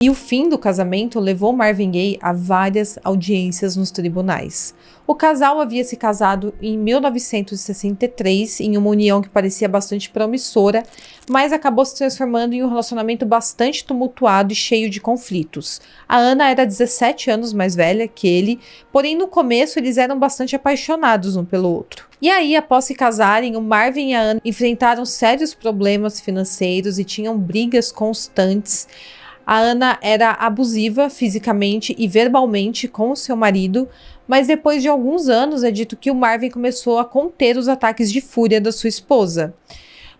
E o fim do casamento levou Marvin Gaye a várias audiências nos tribunais. O casal havia se casado em 1963 em uma união que parecia bastante promissora, mas acabou se transformando em um relacionamento bastante tumultuado e cheio de conflitos. A Anna era 17 anos mais velha que ele, porém no começo eles eram bastante apaixonados um pelo outro. E aí, após se casarem, o Marvin e a Anna enfrentaram sérios problemas financeiros e tinham brigas constantes. A Anna era abusiva fisicamente e verbalmente com o seu marido, mas depois de alguns anos é dito que o Marvin começou a conter os ataques de fúria da sua esposa.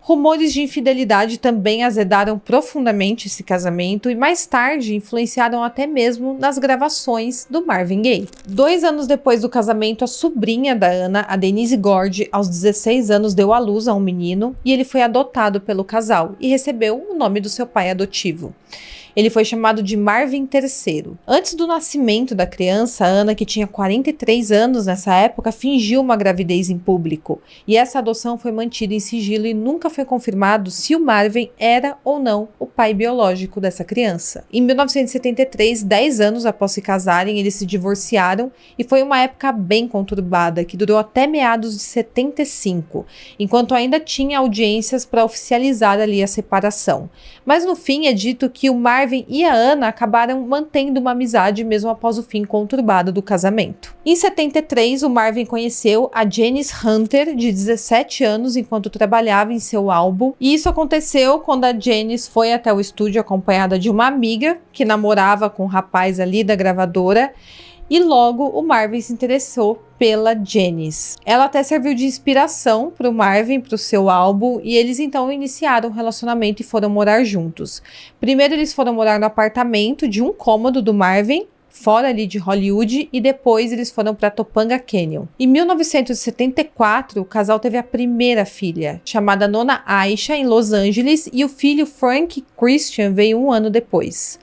Rumores de infidelidade também azedaram profundamente esse casamento e mais tarde influenciaram até mesmo nas gravações do Marvin Gaye. 2 anos depois do casamento, a sobrinha da Anna, a Denise Gord, aos 16 anos deu à luz a um menino e ele foi adotado pelo casal e recebeu o nome do seu pai adotivo. Ele foi chamado de Marvin III. Antes do nascimento da criança, Anna, que tinha 43 anos nessa época, fingiu uma gravidez em público. E essa adoção foi mantida em sigilo e nunca foi confirmado se o Marvin era ou não o pai biológico dessa criança. Em 1973, 10 anos após se casarem, eles se divorciaram e foi uma época bem conturbada, que durou até meados de 75, enquanto ainda tinha audiências para oficializar ali a separação. Mas no fim é dito que o Marvin e a Anna acabaram mantendo uma amizade mesmo após o fim conturbado do casamento. Em 73, o Marvin conheceu a Janice Hunter, de 17 anos, enquanto trabalhava em seu álbum. E isso aconteceu quando a Janice foi até o estúdio acompanhada de uma amiga que namorava com um rapaz ali da gravadora. E logo o Marvin se interessou pela Janice. Ela até serviu de inspiração para o Marvin, para o seu álbum, e eles então iniciaram um relacionamento e foram morar juntos. Primeiro eles foram morar no apartamento de um cômodo do Marvin, fora ali de Hollywood, e depois eles foram para Topanga Canyon. Em 1974, o casal teve a primeira filha, chamada Nona Aisha, em Los Angeles, e o filho Frank Christian veio um ano depois.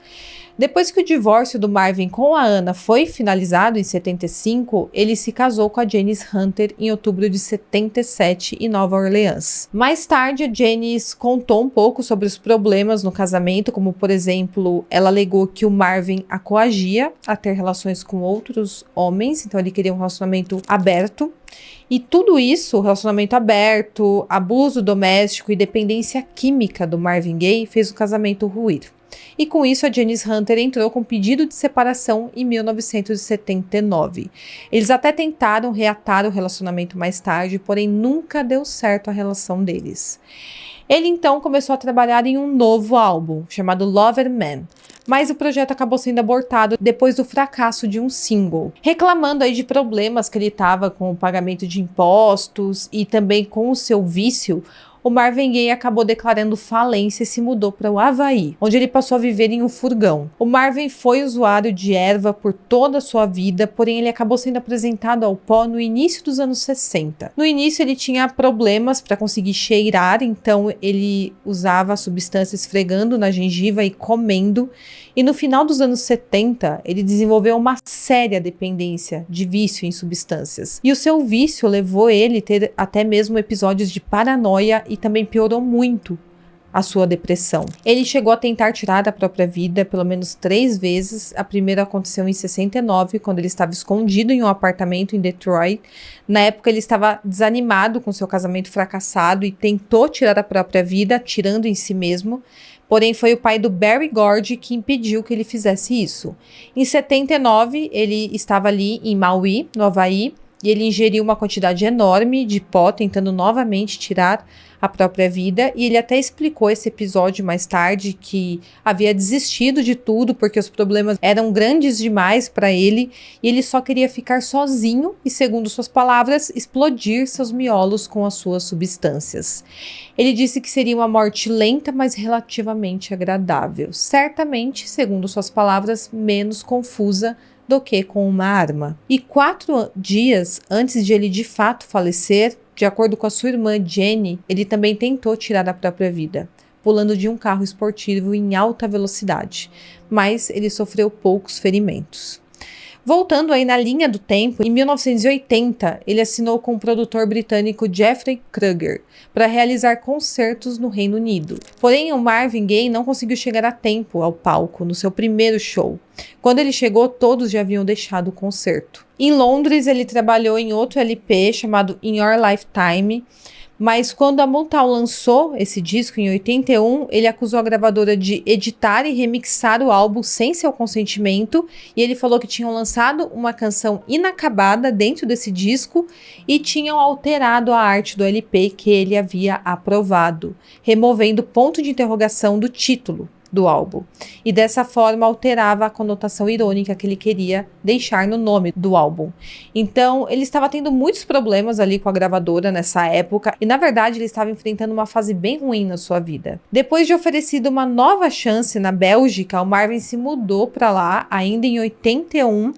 Depois que o divórcio do Marvin com a Anna foi finalizado em 75, ele se casou com a Janice Hunter em outubro de 77 em Nova Orleans. Mais tarde, a Janice contou um pouco sobre os problemas no casamento, como por exemplo, ela alegou que o Marvin a coagia a ter relações com outros homens, então ele queria um relacionamento aberto. E tudo isso, relacionamento aberto, abuso doméstico e dependência química do Marvin Gaye fez o casamento ruir. E com isso a Janice Hunter entrou com pedido de separação em 1979. Eles até tentaram reatar o relacionamento mais tarde, porém nunca deu certo a relação deles. Ele então começou a trabalhar em um novo álbum, chamado Lover Man, mas o projeto acabou sendo abortado depois do fracasso de um single. Reclamando aí de problemas que ele estava com o pagamento de impostos e também com o seu vício, o Marvin Gaye acabou declarando falência e se mudou para o Havaí, onde ele passou a viver em um furgão. O Marvin foi usuário de erva por toda a sua vida, porém ele acabou sendo apresentado ao pó no início dos anos 60. No início ele tinha problemas para conseguir cheirar, então ele usava a substância esfregando na gengiva e comendo. E no final dos anos 70, ele desenvolveu uma séria dependência de vício em substâncias. E o seu vício levou ele a ter até mesmo episódios de paranoia e também piorou muito a sua depressão. Ele chegou a tentar tirar a própria vida pelo menos 3 vezes. A primeira aconteceu em 69, quando ele estava escondido em um apartamento em Detroit. Na época ele estava desanimado com seu casamento fracassado e tentou tirar a própria vida, atirando em si mesmo. Porém, foi o pai do Berry Gordy que impediu que ele fizesse isso. Em 79, ele estava ali em Maui, no Havaí, e ele ingeriu uma quantidade enorme de pó, tentando novamente tirar a própria vida, e ele até explicou esse episódio mais tarde, que havia desistido de tudo porque os problemas eram grandes demais para ele, e ele só queria ficar sozinho e, segundo suas palavras, explodir seus miolos com as suas substâncias. Ele disse que seria uma morte lenta, mas relativamente agradável. Certamente, segundo suas palavras, menos confusa do que com uma arma. E 4 dias antes de ele de fato falecer, de acordo com a sua irmã Jenny, ele também tentou tirar a própria vida, pulando de um carro esportivo em alta velocidade, mas ele sofreu poucos ferimentos. Voltando aí na linha do tempo, em 1980, ele assinou com o produtor britânico Jeffrey Kruger para realizar concertos no Reino Unido. Porém, o Marvin Gaye não conseguiu chegar a tempo ao palco no seu primeiro show. Quando ele chegou, todos já haviam deixado o concerto. Em Londres, ele trabalhou em outro LP chamado In Your Lifetime, mas quando a Motown lançou esse disco em 81, ele acusou a gravadora de editar e remixar o álbum sem seu consentimento, e ele falou que tinham lançado uma canção inacabada dentro desse disco e tinham alterado a arte do LP que ele havia aprovado, removendo o ponto de interrogação do título do álbum, e dessa forma alterava a conotação irônica que ele queria deixar no nome do álbum. Então ele estava tendo muitos problemas ali com a gravadora nessa época, e na verdade ele estava enfrentando uma fase bem ruim na sua vida. Depois de oferecido uma nova chance na Bélgica, o Marvin se mudou para lá ainda em 81,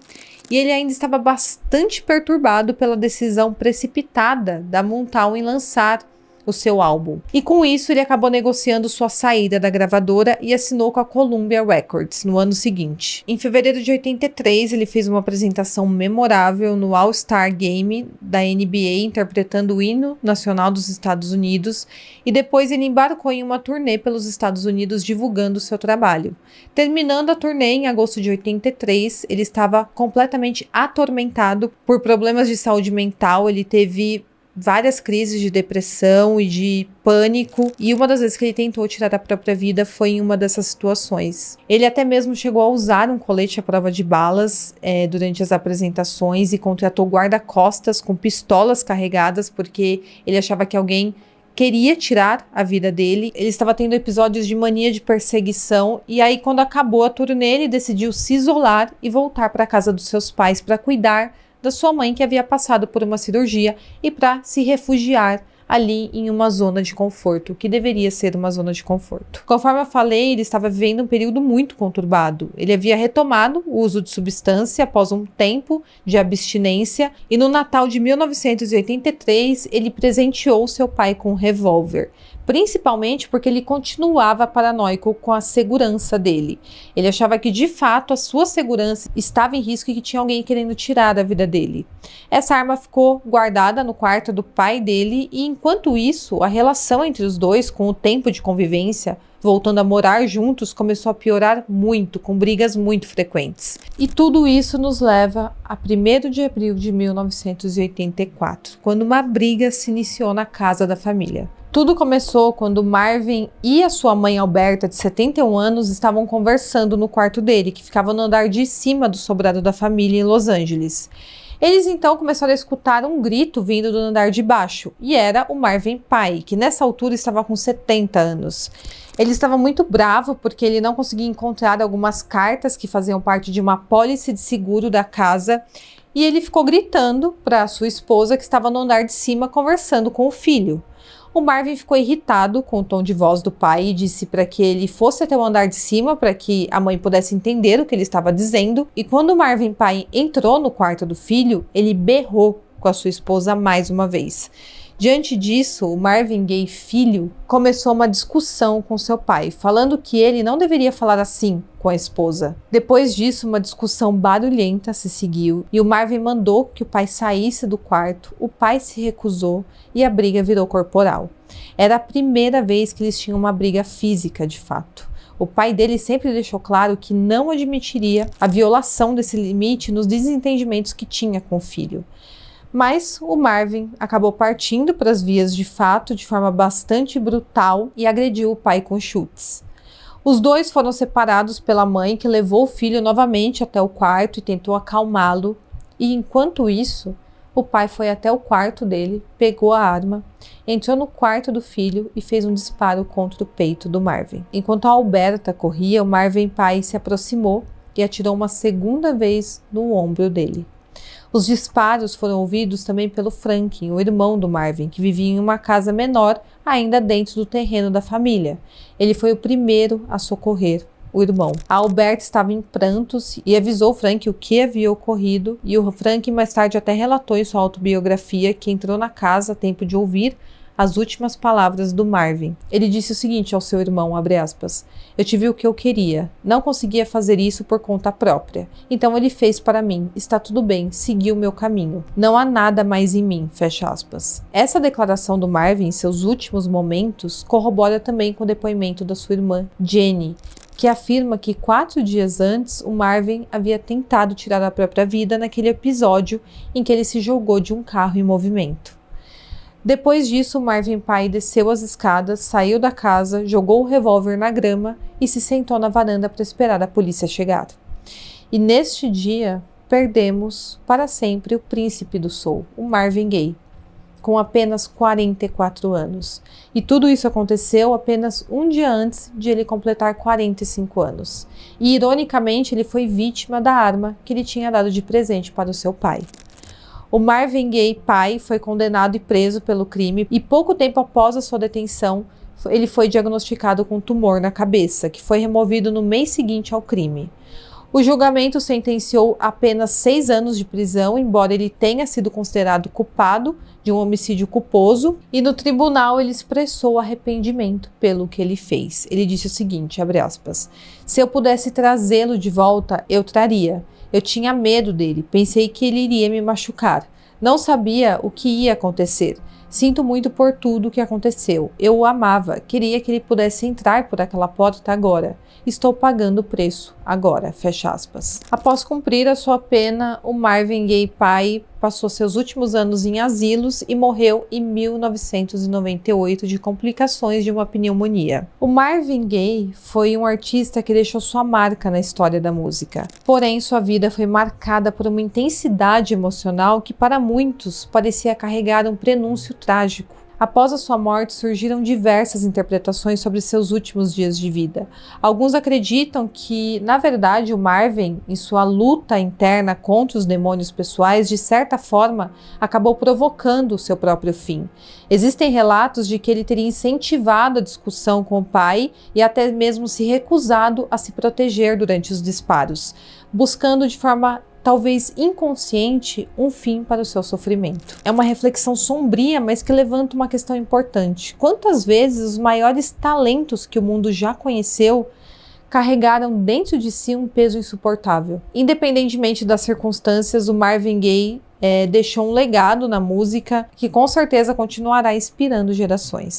e ele ainda estava bastante perturbado pela decisão precipitada da Motown em lançar o seu álbum. E com isso ele acabou negociando sua saída da gravadora e assinou com a Columbia Records no ano seguinte. Em fevereiro de 83 ele fez uma apresentação memorável no All-Star Game da NBA interpretando o hino nacional dos Estados Unidos, e depois ele embarcou em uma turnê pelos Estados Unidos divulgando seu trabalho. Terminando a turnê em agosto de 83, ele estava completamente atormentado por problemas de saúde mental. Ele teve várias crises de depressão e de pânico, e uma das vezes que ele tentou tirar a própria vida foi em uma dessas situações. Ele até mesmo chegou a usar um colete à prova de balas durante as apresentações, e contratou guarda-costas com pistolas carregadas porque ele achava que alguém queria tirar a vida dele. Ele estava tendo episódios de mania de perseguição, e aí quando acabou a turnê ele decidiu se isolar e voltar para a casa dos seus pais para cuidar da sua mãe, que havia passado por uma cirurgia, e para se refugiar ali em uma zona de conforto, que deveria ser uma zona de conforto. Conforme eu falei, ele estava vivendo um período muito conturbado. Ele havia retomado o uso de substância após um tempo de abstinência, e no Natal de 1983 ele presenteou seu pai com um revólver, principalmente porque ele continuava paranoico com a segurança dele. Ele achava que de fato a sua segurança estava em risco e que tinha alguém querendo tirar a vida dele. Essa arma ficou guardada no quarto do pai dele, e enquanto isso, a relação entre os dois, com o tempo de convivência, voltando a morar juntos, começou a piorar muito, com brigas muito frequentes. E tudo isso nos leva a 1º de abril de 1984, quando uma briga se iniciou na casa da família. Tudo começou quando Marvin e a sua mãe Alberta, de 71 anos, estavam conversando no quarto dele, que ficava no andar de cima do sobrado da família em Los Angeles. Eles então começaram a escutar um grito vindo do andar de baixo, e era o Marvin pai, que nessa altura estava com 70 anos. Ele estava muito bravo porque ele não conseguia encontrar algumas cartas que faziam parte de uma apólice de seguro da casa, e ele ficou gritando para sua esposa, que estava no andar de cima conversando com o filho. O Marvin ficou irritado com o tom de voz do pai e disse para que ele fosse até o andar de cima para que a mãe pudesse entender o que ele estava dizendo. E quando o Marvin pai entrou no quarto do filho, ele berrou com a sua esposa mais uma vez. Diante disso, o Marvin Gaye filho começou uma discussão com seu pai, falando que ele não deveria falar assim com a esposa. Depois disso, uma discussão barulhenta se seguiu e o Marvin mandou que o pai saísse do quarto. O pai se recusou e a briga virou corporal. Era a primeira vez que eles tinham uma briga física de fato. O pai dele sempre deixou claro que não admitiria a violação desse limite nos desentendimentos que tinha com o filho. Mas o Marvin acabou partindo para as vias de fato de forma bastante brutal e agrediu o pai com chutes. Os dois foram separados pela mãe, que levou o filho novamente até o quarto e tentou acalmá-lo. E enquanto isso, o pai foi até o quarto dele, pegou a arma, entrou no quarto do filho e fez um disparo contra o peito do Marvin. Enquanto a Alberta corria, o Marvin pai se aproximou e atirou uma segunda vez no ombro dele. Os disparos foram ouvidos também pelo Franklin, o irmão do Marvin, que vivia em uma casa menor, ainda dentro do terreno da família. Ele foi o primeiro a socorrer o irmão. A Alberta estava em prantos e avisou o Frank o que havia ocorrido, e o Frank mais tarde até relatou em sua autobiografia que entrou na casa a tempo de ouvir as últimas palavras do Marvin. Ele disse o seguinte ao seu irmão, abre aspas, eu tive o que eu queria, não conseguia fazer isso por conta própria. Então ele fez para mim, está tudo bem, segui o meu caminho. Não há nada mais em mim, fecha aspas. Essa declaração do Marvin em seus últimos momentos corrobora também com o depoimento da sua irmã, Jenny, que afirma que 4 dias antes o Marvin havia tentado tirar a própria vida naquele episódio em que ele se jogou de um carro em movimento. Depois disso, o Marvin pai desceu as escadas, saiu da casa, jogou o revólver na grama e se sentou na varanda para esperar a polícia chegar. E neste dia, perdemos para sempre o príncipe do soul, o Marvin Gaye, com apenas 44 anos. E tudo isso aconteceu apenas um dia antes de ele completar 45 anos. E, ironicamente, ele foi vítima da arma que ele tinha dado de presente para o seu pai. O Marvin Gaye pai foi condenado e preso pelo crime e pouco tempo após a sua detenção, ele foi diagnosticado com tumor na cabeça, que foi removido no mês seguinte ao crime. O julgamento sentenciou apenas 6 anos de prisão, embora ele tenha sido considerado culpado de um homicídio culposo, e no tribunal ele expressou arrependimento pelo que ele fez. Ele disse o seguinte, abre aspas, se eu pudesse trazê-lo de volta, eu traria. Eu tinha medo dele, pensei que ele iria me machucar. Não sabia o que ia acontecer. Sinto muito por tudo o que aconteceu. Eu o amava, queria que ele pudesse entrar por aquela porta agora. Estou pagando o preço agora, fecha aspas. Após cumprir a sua pena, o Marvin Gaye pai passou seus últimos anos em asilos e morreu em 1998 de complicações de uma pneumonia. O Marvin Gaye foi um artista que deixou sua marca na história da música. Porém, sua vida foi marcada por uma intensidade emocional que para muitos parecia carregar um prenúncio trágico. Após a sua morte, surgiram diversas interpretações sobre seus últimos dias de vida. Alguns acreditam que, na verdade, o Marvin, em sua luta interna contra os demônios pessoais, de certa forma, acabou provocando o seu próprio fim. Existem relatos de que ele teria incentivado a discussão com o pai e até mesmo se recusado a se proteger durante os disparos, buscando de forma talvez inconsciente, um fim para o seu sofrimento. É uma reflexão sombria, mas que levanta uma questão importante. Quantas vezes os maiores talentos que o mundo já conheceu carregaram dentro de si um peso insuportável? Independentemente das circunstâncias, o Marvin Gaye deixou um legado na música que com certeza continuará inspirando gerações.